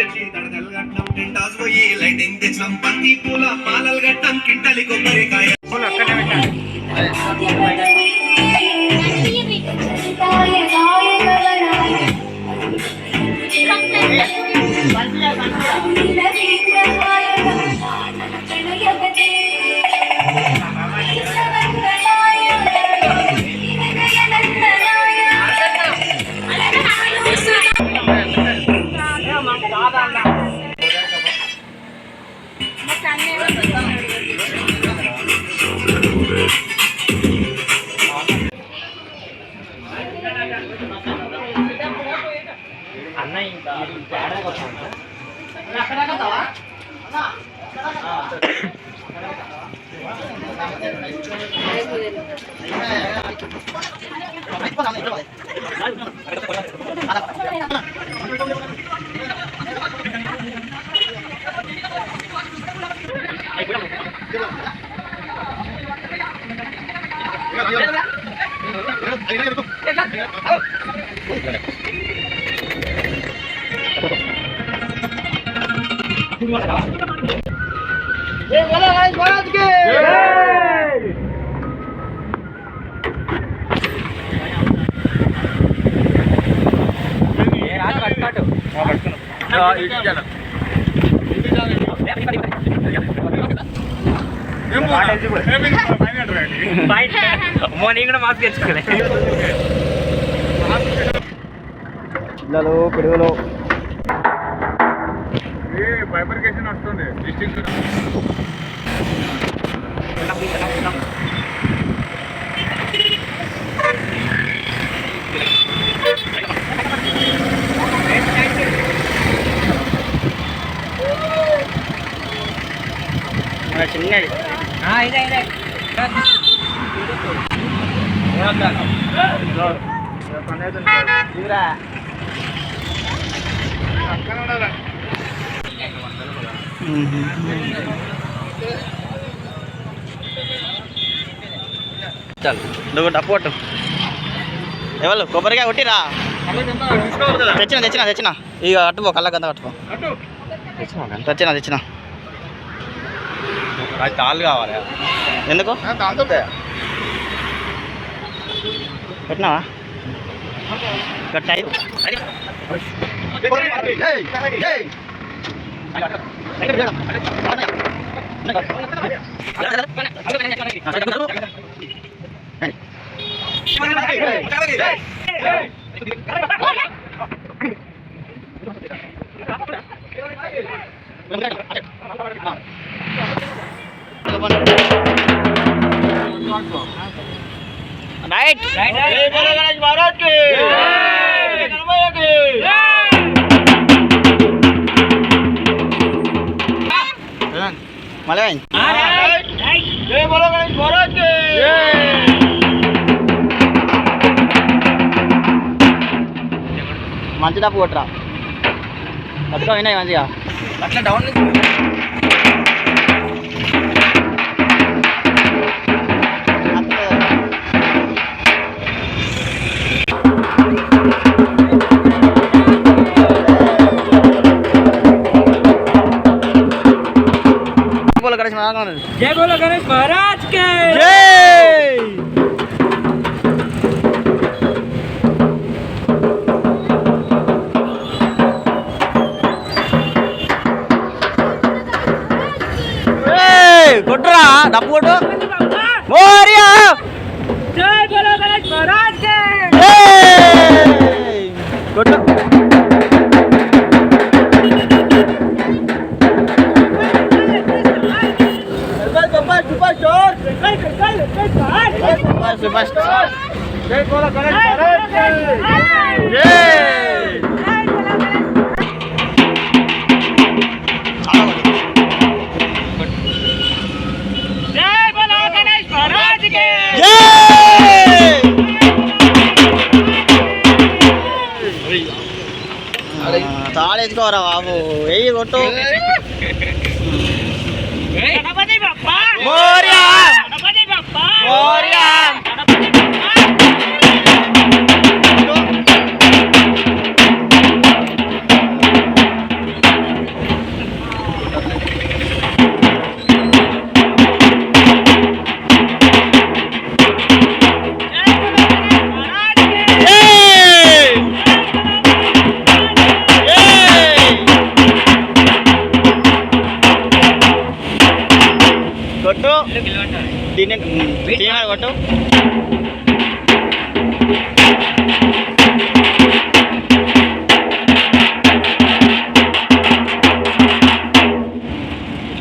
తెచ్చి తడకలు గట్టం టింటాస్ పోయి లైటింగ్ తెచ్చాం పత్తి పూల మాలలు గట్టం కింటలి కొబ్బరికాయ మాస్క్ తెచ్చుకోలే పిల్లలు పిడుగులు బైఫర్కేషన్ వస్తుంది డిస్ట్రిక్ట్ చిన్నది ఇదే నువ్వు డప్పు కొట్టు ఎవరు కొబ్బరికాయ కొట్టిరా తెచ్చిన ఇక అట్టుపో కళ్ళకంతా కట్టుకో తెచ్చిన తాళ్ళు కావాలి ఎందుకు పెట్టినావా కట్టాయి రైట్ గణేష్ మహారాజ్ కి మళ్ళీ మంచి డబ్బు కొట్టరా పట్టుకో వినాయి మంచిగా అట్లా డౌన్ जय बोलो गणेश महाराज के जय। కొట్టురా డబ్బు కొట్టు మోరియా జై బోలో గణేష్ మహారాజ్ కే జై కొట్టు सुपरस्टार जय बोलो गणेश महाराज जय जय बोलो गणेश महाराज के जय తాళేసుకోరా బాబు వెయ్యి కొట్టు గణపతి బప్పా మోరియా గణపతి బప్పా మోరియా దీన్ని తీయమని కొట్టు.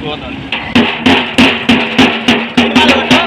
పోతుంది. సినిమాలు కొట్టు.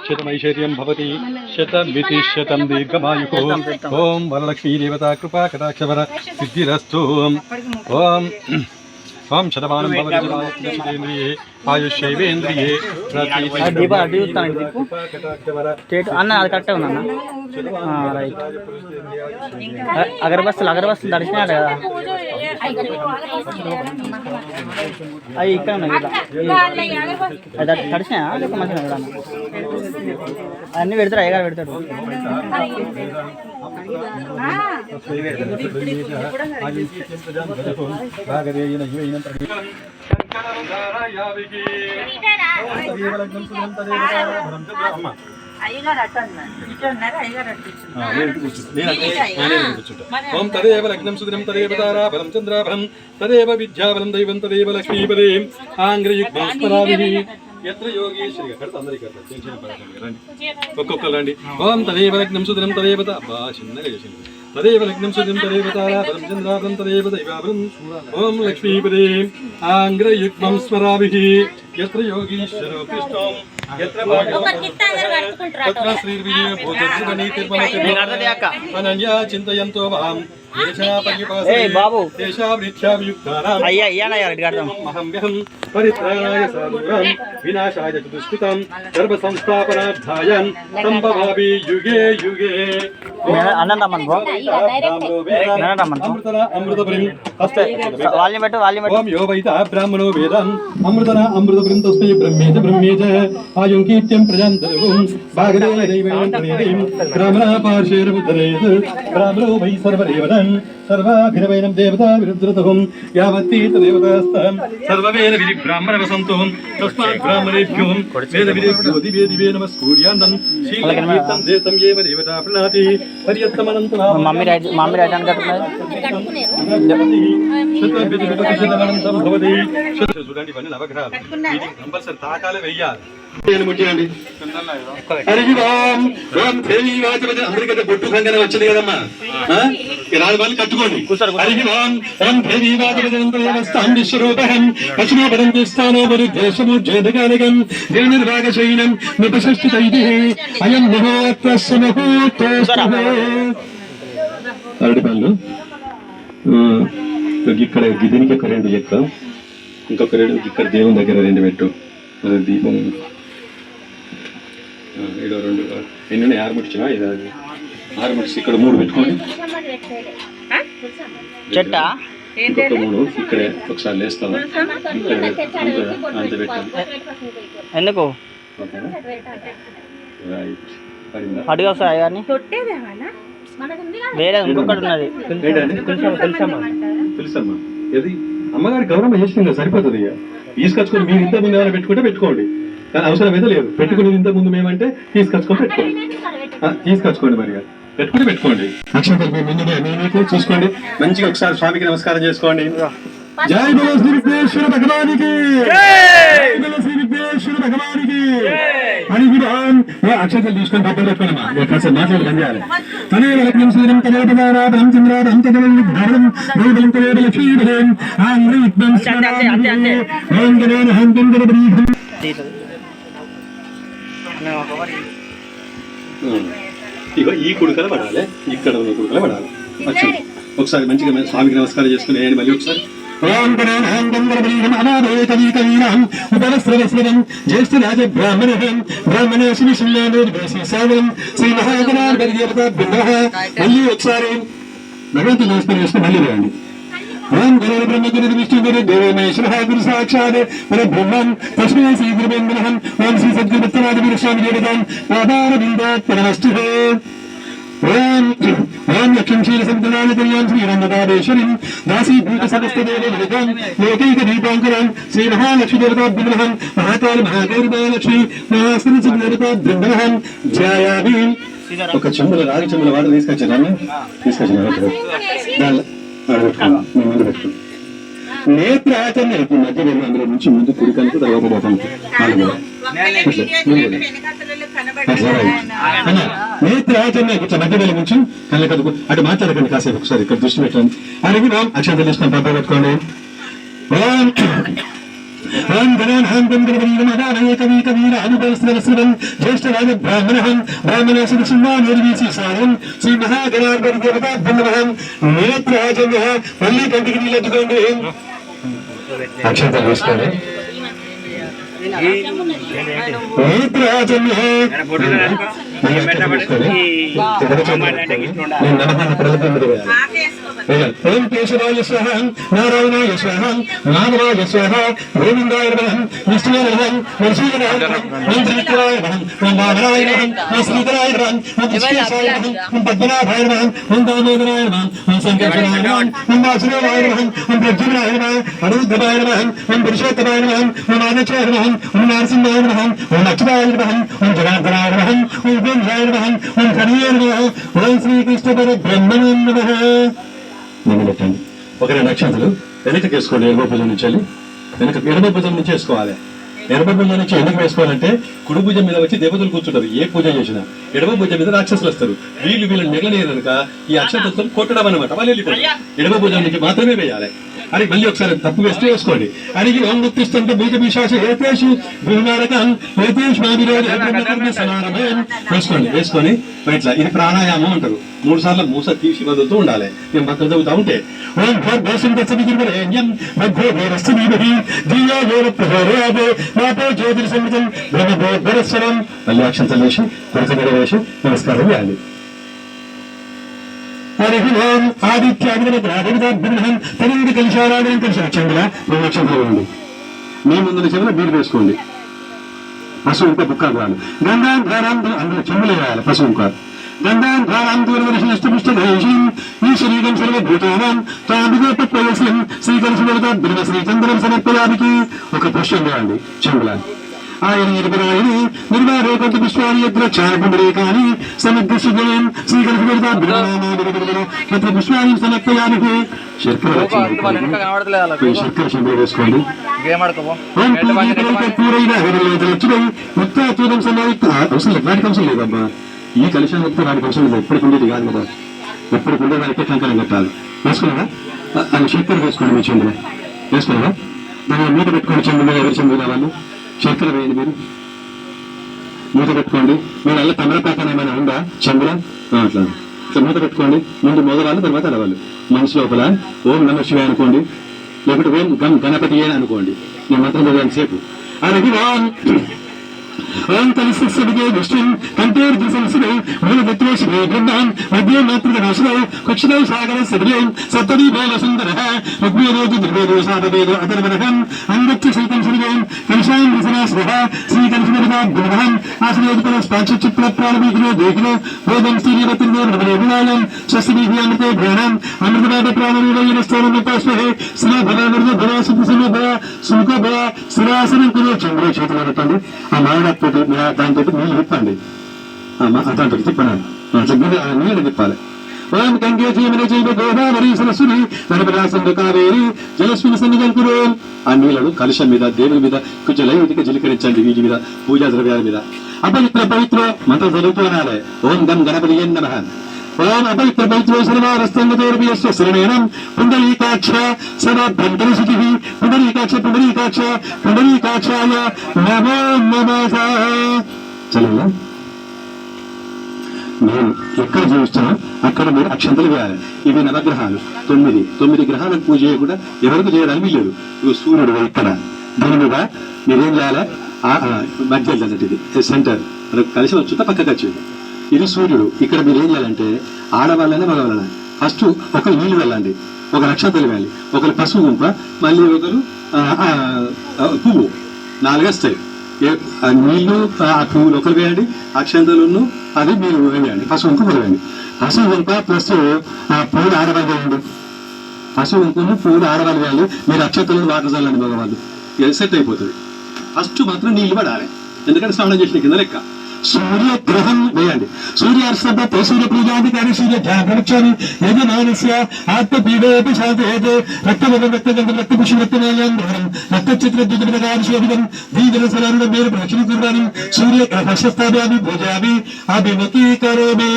శతమైశ్వర్యం భవతి శతమితి శతం దీర్ఘమాయుః. ఓం వరలక్ష్మీ దేవతా కృపా కటాక్షవర సిద్ధిరస్తు. ఓం ఓం శతమానం భవతి శతేంద్రియే ఆయుష్యేవేంద్రియే అన్న అది కరెక్టే ఉందన్న. రైట్. అగరబస్తులు తడిచినాడు కదా అవి ఇక్కడ ఉన్నాయి కదా అది తడిచినా లేక మంచిగా కదా అన్నీ పెడతాడు అయ్యగారు పెడతాడు. ఓం తదేవ లగ్నం సుదినం తదేవ తారాబలం చంద్రాబలం తదేవ విద్యాబలం దైవం తదేవ లక్ష్మీపదే ఆంగ్రయుగ్మం స్మరామి ఎత్ర యోగేశ్వరి అందరికీ రండి ఒక్కొక్కరు రండి. ఓం తదేవ లగ్నం సుదినం తదేవ బా చిన్నగా చేసింది తదేవ లగ్నం సుదినం తదేవ తారాబలం చంద్రాబలం తదేవ దైవాబలం ఓం లక్ష్మీపదే ఆంగ్రయుగ్మం స్మరామి ఎత్ర యోగీశ్వరో కృష్ణం ఎత్ర తత్ర శ్రీర్విజయ భూతర్షివని తిరుమల అనన్యా చింతయంతో వాం బాబు పరిత్రాణాయ సాధూనాం వినాశాయ దుష్కృతం సర్వ సంస్థాపనార్థాయ సంభవామి యుగే యుగే. ఓం యో వైత బ్రాహ్మణో వేదం అమృతన అమృతపురం తస్మై బ్రహ్మేజ బ్రహ్మేజ ఆయుం కీర్త్యం ప్రజాంతరగం భాగదేవ దైవం ప్రణేయం బ్రాహ్మణ పార్శ్వేరముద్ధరేత్ బ్రాహ్మణో వై సర్వదేవతం సర్వాభినవైనం దేవతా విరుద్రతహం యావత్తీత దేవతాస్తం సర్వవేద విధి బ్రాహ్మణ వసంతం తస్మాత్ బ్రాహ్మణేభ్యో వేద విదేభ్యో దివే దివే నమస్కూర్యాన్నం శీలం దేతం ఏవ దేవతా ప్రణాతి పర్యత్తమనంతం మమ్మీ రైట్ అని శతవిధమనంతం భవతి. చూడండి ఇవన్నీ నవగ్రహాలు ఇది కంపల్సరీ తాకాలే వెయ్యాలి. అందరికైతే బొట్టు కంకణ వచ్చింది కదమ్మా, 4 వాళ్ళు కట్టుకోండి. అరటి పళ్ళు ఇక్కడ దీనికి ఒక 2 చెక్క, ఇంకొక 2 ఇక్కడ దేవుని దగ్గర 2 పెట్టు. దీపం ఇదో 2 ఎన్ని 6 ముడిచినా ఇది 6 ముడిచి ఇక్కడ 3 పెట్టుకోండి. చెట్ట ఇంకొక 3 ఇక్కడే ఒకసారి లేస్తాను అంత పెట్టాను. ఎందుకు అడిగా సార్ కానీ వేరే ఇంకొకటి ఉన్నది తెలుసమ్మా. ఇది అమ్మగారి గౌరవం చేసింది సరిపోతుంది. ఇక తీసుకొచ్చుకొని మీరు ఇంత ముందు ఏమైనా పెట్టుకుంటే పెట్టుకోండి, కానీ అవసరం అయితే లేదు. పెట్టుకుని ఇంత ముందు మేమంటే తీసుకొచ్చుకొని పెట్టుకోండి. తీసుకొచ్చుకోండి మరి పెట్టుకుని పెట్టుకోండి. అక్షంతలు ముందు చూసుకోండి. మంచిగా ఒకసారి స్వామికి నమస్కారం చేసుకోండి. జై బలో శ్రీ విఘ్నేశ్వర భగవానికి, జై బలో శ్రీ విఘ్నేశ్వర భగవానికి. అని అక్షంతలు తీసుకొని పక్కన పెట్టుకోండి. కాసేపు మాట్లాడి పని చేయాలి. తనే లగ్నం సుదినం తనే పదారాధనం చంద్రాధనం తదనం విఘ్నం రూపం తనే లక్ష్మీపదేం ఆంగ్రయుగ్మం స్మరామి ఓం గణేన హంతం గణపతిం. ఇగో ఈ కుడుకల పడాలి, ఇక్కడ ఉన్న కుడుకల పడాలి. ఒకసారి మంచిగా స్వామికి నమస్కారం చేసుకుని వేయండి. మళ్ళీ ఒకసారి జ్యేష్ఠరాజ బ్రాహ్మణ బ్రాహ్మణ శ్రీ శ్రీ మళ్ళీ ఒకసారి భగవంతుని నమస్కారం చేసుకుని మళ్ళీ వేయండి. ఓం గురు బ్రహ్మ గురు విష్ణు గురు దేవో మహేశ్వర గురు సాక్షాత్ పరబ్రహ్మం తస్మై శ్రీ గురువే నమః. ఓం శ్రీ సద్గురుత్తరాజ విరక్షామి దేవతాం ఆధార బిందాత్ నమస్తే. ఓం ఓం లక్ష్మీ క్షీర సంతనాలతయాం శ్రీరంగదాదేశ్వరిం దాసీభూత సమస్తదేవతం లోకైక దీపాంకరం శ్రీ మహాలక్ష్మీ దేవతాభ్యుమహం మహాకాళి మహాగౌరవలక్ష్మీ మహాసరస్వతి దేవతాభ్యుమహం ధ్యాయామి. ఒక చెంబుల రాగి చెంబుల వాటర్ తీసుకొచ్చాను. నేత్రాచరణ మధ్య అందులో నుంచి ముందు కుడికనుక తర్వాత నేత్రాచరణ మధ్య నుంచి కళ్ళకు అటు మాట్లాడకండి. కాసేపు ఒకసారి ఇక్కడ దృష్టి పెట్టండి. అడిగి అక్షంతలు తీసుకొని పక్క పెట్టుకోండి. ఓం గణానాం గణపతిమదానయ కవి కవీర అనుపస్థిరస్రవం జ్యేష్ఠరాజ బ్రాహ్మణః బ్రాహ్మణేషు సింహానిర్వీసి సారం శ్రీ మహాగణాధిపతి దేవతాభ్యం నమః. నేత్రాజన్యః మళ్ళీ కంటికి నీళ్ళు ఎత్తుకోండి. అక్షంతలు వేసుకోండి. నేత్రాజన్యః ఓం కేశవాయ స్వాహ నారాయణాయ స్వాహ మాధవాయ స్వాహ గోవిందాయ నమః విష్ణువే నమః నరసింహాయ నమః ఓం త్రివిక్రమాయ నమః ఓం వామనాయ నమః ఓం శ్రీధరాయ నమః ఓం కృష్ణేశాయ నమః ఓం పద్మనాభాయ నమః ఓం దామోదరాయ నమః ఓం సంకర్షణాయ నమః ఓం వాసుదేవాయ నమః ఓం ప్రద్యుమ్నాయ నమః అనురుద్ధమాయ నమః ఓం పురుషోత్తమాయ నమః ఓం ఆదిత్యాయ నమః ఓం నరసింహాయ నమః ఓం అచ్యుతాయ నమః ఓం జనార్దనాయ నమః ఓం గోవిందాయ నమః ఓం హరియే నమః ఓం శ్రీకృష్ణ పరబ్రహ్మణే నమః. పెట్టండి. ఒక 2 అక్షంతలు వెనక్కి వేసుకోండి. ఎడమ భుజం నుంచి వెనక ఎడమ భుజం నుంచి వేసుకోవాలి. ఎడమ భుజం నుంచి ఎందుకు వేసుకోవాలంటే కుడి భుజం మీద వచ్చి దేవతలు కూర్చుంటారు. ఏ పూజ చేసినా ఎడమ భుజం మీద రాక్షసులు వస్తారు. వీళ్ళని నెగలేదు కనుక ఈ అక్షంతలతో కొట్టడం అనమాట. వాళ్ళు వెళ్ళిపోతారు. ఎడమ భుజం నుంచి మాత్రమే వేయాలి. అని మళ్ళీ ఒకసారి తప్పు వేస్తే వేసుకోండి. అడిగి ఓం గుర్తిస్తుంటే బీజ విశ్వాస ఏతేషు గృహనారకం ఏతేషు సమానమేం వేసుకోండి. వేసుకొని ఇట్లా ఇది ప్రాణాయామం అంటారు. 3 సార్లు మూస తీసి వదులుతూ ఉండాలి. నేను మంత్రం చదువుతా ఉంటే ఓం భోర్భోసం దశమిగిరివరేణ్యం మధ్యే భోరస్సు నీభి దియో భోర ప్రహోరాదే మాతో జ్యోతిర్ సంగతం బ్రహ్మభోర్భరస్వరం. మళ్ళీ అక్షంతలు వేసి కొరత వేసి నమస్కారం చేయాలి. హరి ఓం ఆదిత్యాభిమహం తనంది కలిశారాధన కలిసి అక్షంతల 2 అక్షంతలు వేయండి. మీ ముందు చెవుల బీరు వేసుకోండి. పశువు ఇంకా బుక్కాలు రాదు. గంధాన్ ధారాంతులు అందులో చెవులు వేయాలి. పశువు ఇంకా గంధాన్ ధారాంతులష్టపుష్టం ఈ శరీరం సర్వభూతానం తాంబిగోపస్యం శ్రీకరసుమృత శ్రీచంద్రం సమర్పయానికి ఒక పుష్పం వేయండి చెవుల. ఆయన నిర్భరాయని నిర్వాహేకంత పుష్పాన్ని చారపుండరేకాని సమగ్రశుభం శ్రీకరసుమృత పుష్పాన్ని సమర్పయానికి శర్కర శంభులు వేసుకోండి. ముక్తాచూరం సమయుక్త అవసరం లేదు. వాటికి అవసరం లేదమ్మా. ఈ కలిశాన్ని వస్తే వాటికి అవసరం లేదు. ఎప్పటికి ఉండేది కాదు కదా. ఎప్పటికి ఉండే వారికి కంకణం కట్టాలి. వేసుకున్నారా? అది శర్కర వేసుకోండి. మీ చెంబులో వేసుకున్నారా? దాన్ని మూత పెట్టుకోండి. చెంబులో ఎవరి చెంబు కావాలి? శర్కర వేయండి. మీరు మూత పెట్టుకోండి. మీరు అలా తమలపాకం ఏమైనా ఉందా చెంబులో? అట్లా ఇట్లా మూత పెట్టుకోండి. ముందు మొదలు తర్వాత అలవాళ్ళు. మనసు లోపల ఓం నమ శివాయ అనుకోండి. లేకపోతే ఓం గం గణపతి అని అనుకోండి. నేను మాత్రం చదివాను సేపు. అలాగే ఓం తలసిగే విష్ణు కంఠేర్దృశంసుడు మూలదత్వేశ్వరే బ్రహ్మాన్ మధ్య మాతృగణాశుడు కక్షిణౌ సాగర సద్రయం సప్తదీ భోగ సుందర ఋగ్వేదోజు దుర్వేదో సాధవేదో అధర్వరహం అంగత్య సైతం సుడిగం కంశాం రసనాశ్రహ శ్రీకంఠమృతాభ్యుమహం ఆశ్రయోత్పల స్పాంచిప్రాణమీకిలో దేకిలో భోగం శ్రీరత్నో నవలేగుణాయం స్వస్తిభీయామృతే భ్రాణం అమృతపాద ప్రాణమీరస్తోనముపాస్మహే శ్రీ భవామృత భవ సుఖ సుఖ భవ స్థిరాసనం కురు చంద్ర చేతులు పెట్టండి. ఆ మాయతో దాంతో నీళ్ళు తిప్పండి. దాంతో తిప్పండి. నీళ్ళు తిప్పాలి. ఓం గంగే జీవన జైవ గోదావరి సరస్వతి నర్మదాసింధు కావేరి జలస్మిన్ సన్నిధం కురు. ఆ నీళ్లను కలుషం మీద దేవుని మీద కొంచెం లైట్గా జిలికరించండి. వీటి మీద పూజా ద్రవ్యాల మీద అపవిత్ర పవిత్ర మంత్రం చదువుతూ అనాలి. ఓం గం గణపతి నమః. ఓం అపవిత్ర పవిత్రో సర్వారస్తంగతోర్భియస్వ శరణేనం పుండరీకాక్ష సదాభ్యంతరశుచి పుండరీకాక్ష పుండరీకాక్ష పుండరీకాక్షాయ నమో నమః. చలో నేను ఎక్కడ జీవిస్తానో అక్కడ మీరు అక్షంతలు వేయాలి. ఇవి నవగ్రహాలు 9 గ్రహాలకు పూజ చేయకుండా ఎవరికి చేయడానికి వీలేదు. ఇవి సూర్యుడు ఇక్కడ దీని మీద మీరేం చేయాలి? మధ్యలో ఇది సెంటర్ మనకు కలిసి వచ్చుతా పక్కకి వచ్చింది. ఇది సూర్యుడు. ఇక్కడ మీరు ఏం చేయాలంటే ఆడవాళ్ళనే మగవాళ్ళనే ఫస్ట్ ఒకరు నీళ్ళు వెళ్ళండి, ఒకరు అక్షంతలు వేయాలి, ఒకరు పసుపు గుంప, మళ్ళీ ఒకరు పువ్వు 4 వస్తాయి. నీళ్లు ఆ పువ్వులు ఒకరు వేయండి, అక్షంతలు అది మీరు వేయండి, పసుపు గుంపు వేయండి. పసుపు గుంప ప్లస్ పువ్వులు ఆడవాళ్ళు వేయండి. పసుపు గుంపును పువ్వులు ఆడవాళ్ళు వేయాలి. మీరు అక్షంతలు వాటర్ చల్లండి మగవాళ్ళు. సెట్ అయిపోతుంది. ఫస్ట్ మాత్రం నీళ్లు పడాలి, ఎందుకంటే స్నానం చేసిన కింద లెక్క. సూర్యగ్రహం వేయండి. సూర్యార్సంతో సూర్య పూజాధికారి సూర్య ధ్యానక్షాన్ని యజమానస్య ఆత్మపీడోపి శాంతేతే రక్తమగం రక్తగంధం రక్తపుష్పం రక్తమేయాంధ్రం రక్తచిత్రద్యుతపదకార్షోభితం దీవన సలారుడం మేరు ప్రక్షణ కుర్వాణి సూర్యగ్రహస్థాభ్యామి పూజామి అభిముఖీకరోమి.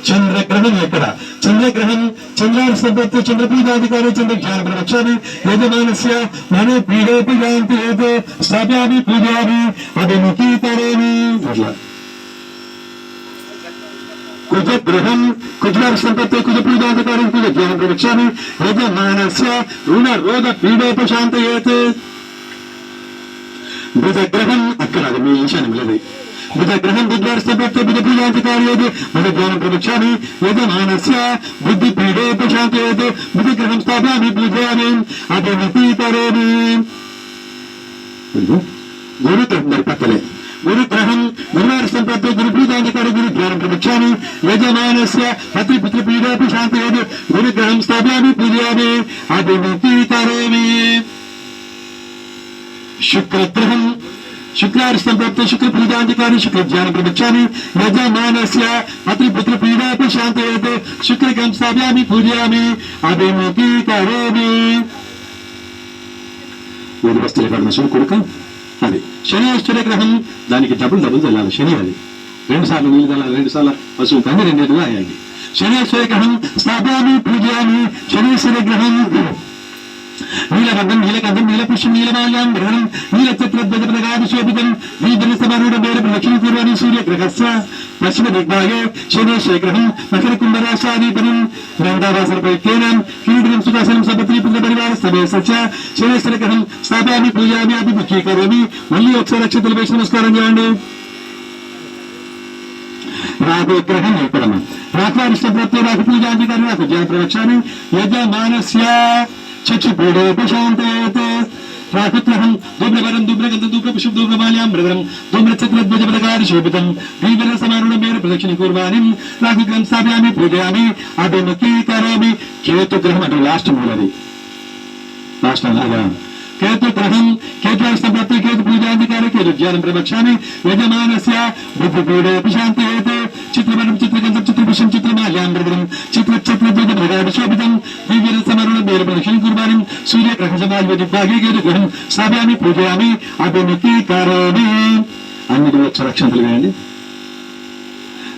చంద్రగ్రహం ఎక్కడ? చంద్రగ్రహం चंद्रार संपत्ति चंद्रपूजाधिकारी चंद्र ज्ञान प्रवक्ष्यामि यजमानस्य मनो पीडोपयान्ति यत् स्थापयामि पूजयामि अभिमुखी करोमि कुजगृहं कुजर संपत्ति कुज पूजाधिकारी कुज ज्ञान प्रवक्ष्यामि यजमानस्य ऋण रोग पीडोपशान्तयेत् भुजग्रहं अక్కడ మీ ఈశాన్యం లేదు भुजग्रहं बुद्ध्वार संपत्ति बुध पूजाधिकारी बुध ज्ञान प्रवक्ष्यामि यजमानस्य बुद्धि पीडोपशान्तयेत् भुजग्रहं स्थापयामि पूजयामि अभिमुखी करोमि गुरु तंदर पत्तले गुरुग्रहं गुरुवार संपत्ति गुरु पूजाधिकारी गुरु ज्ञान प्रवक्ष्यामि यजमानस्य पति पुत्र पीडोपशान्तयेत् गुरुग्रहं स्थापयामि पूजयामि अभिमुखी करोमि शुक्रग्रहं शुक्लार संपत्ति शुक्ल पूजाधिकारी शुक्ल ज्ञान प्रवक्ष्यामि यजमानस्य पति पुत्र पीडोपशान्तयेत् शुक्रग्रहं स्थापयामि पूजयामि अभिमुखी करोमि మూడు వస్తువుల పరమశివుడు కొడుక అది శనేశ్వర గ్రహం దానికి డబుల్ చల్లాలి శని అది 2 సార్లు నీళ్ళు చల్లాలి 2 సార్లు పశువు కానీ 2 నెలలు అయ్యాయి శనేశ్వర గ్రహం స్థాపయామి పూజయామి శనేశ్వర గ్రహం नीलगंधम नीलगंधम नीलपुष्पम नीलमाल्यां ग्रहणं नीलचक्रध्वजप्रगादिशोभितं दीर्घसमारूढ लक्ष्मी पूर्वाणि सूर्यग्रहस्य पश्चिम दिग्भागे शनेश्वरग्रहं मकरकुम्भराशाधिपतिं रन्दावासरपैत्येनां कीडनं सुखासनं सपत्नीपुत्रपरिवारसमेतश्च शनेश्वरग्रहं स्थापयामि पूजयामि अभिमुखी करोमि मल्ली ఒకసారి నక్షత్రాలు వేసి నమస్కారం చేయండి राहुग्रहं ఏర్పడము రాత్రారిష్ట ప్రత్యయ రాహు పూజాధికారి రాహు జ్ఞాన ప్రవక్ష్యామి యజమానస్య चक्षुपीडोपशान्तयेत् राहुग्रहं धूम्रवरं धूम्रगन्धं धूम्रपुष्पं धूम्रमाल्यां मृगरं धूम्रचक्रध्वजप्रगादिशोभितं दीर्घसमारूढमेन प्रदक्षिणं कुर्वाणिं राहुग्रहं स्थापयामि पूजयामि अभिमुखी करोमि केतुग्रहं అంటే లాస్ట్ మూలది లాస్ట్ అలాగా केतुग्रहं केतुष्टप्रत्ये केतु पूजाधिकारी केतु ज्ञानं प्रवक्ष्यामि यजमानस्य बुद्धिपीडोपशान्तयेत् चित्रवनं चित्रगन्धं चित्रपुष्पं चित्रमाल्यां मृगरं चित्रचक्रध्वजप्रगादिशोभितं दीर्घसमारूढमेन प्रदक्षिणं कुर्वाणिं सूर्यग्रहसमाधिपतिभागे केतुग्रहं स्थापयामि पूजयामि अभिमुखी करोमि अन्य रक्षणలు వేయండి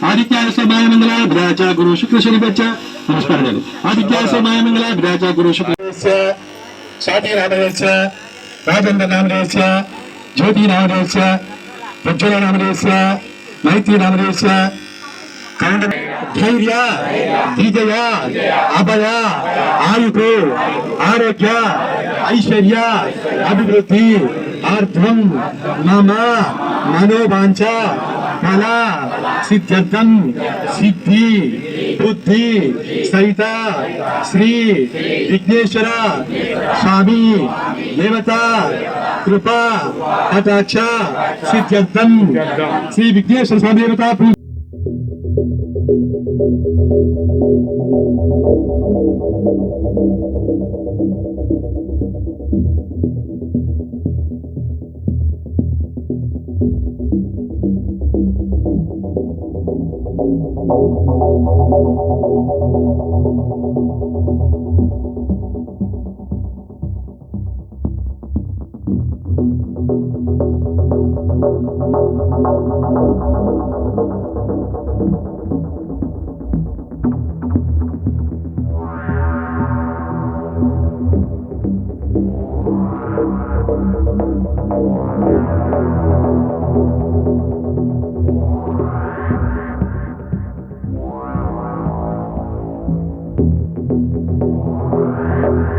आदित्याय सोमाय मंगलाय बुधाय गुरु शुक्र शनिश्च नमस्कार आदित्याय सोमाय मंगलाय बुधाय गुरु शुक्र स्वाति नामधेयस्य राजेन्द्र नामधेयस्य ज्योति नामधेयस्य प्रज्वल नामधेयस्य मैत्री नामधेयस्य धैर्य विजय अभय आयुः आरोग्य ऐश्वर्य अभिवृद्धि आर्धं मम मनोवांछ कला सिद्ध्यर्थं सिद्धि बुद्धि सहित श्री विघ्नेश्वर स्वामी देवता कृपा कटाक्ष सिद्ध्यर्थं श्री विघ्नेश्वर स्वामी देवता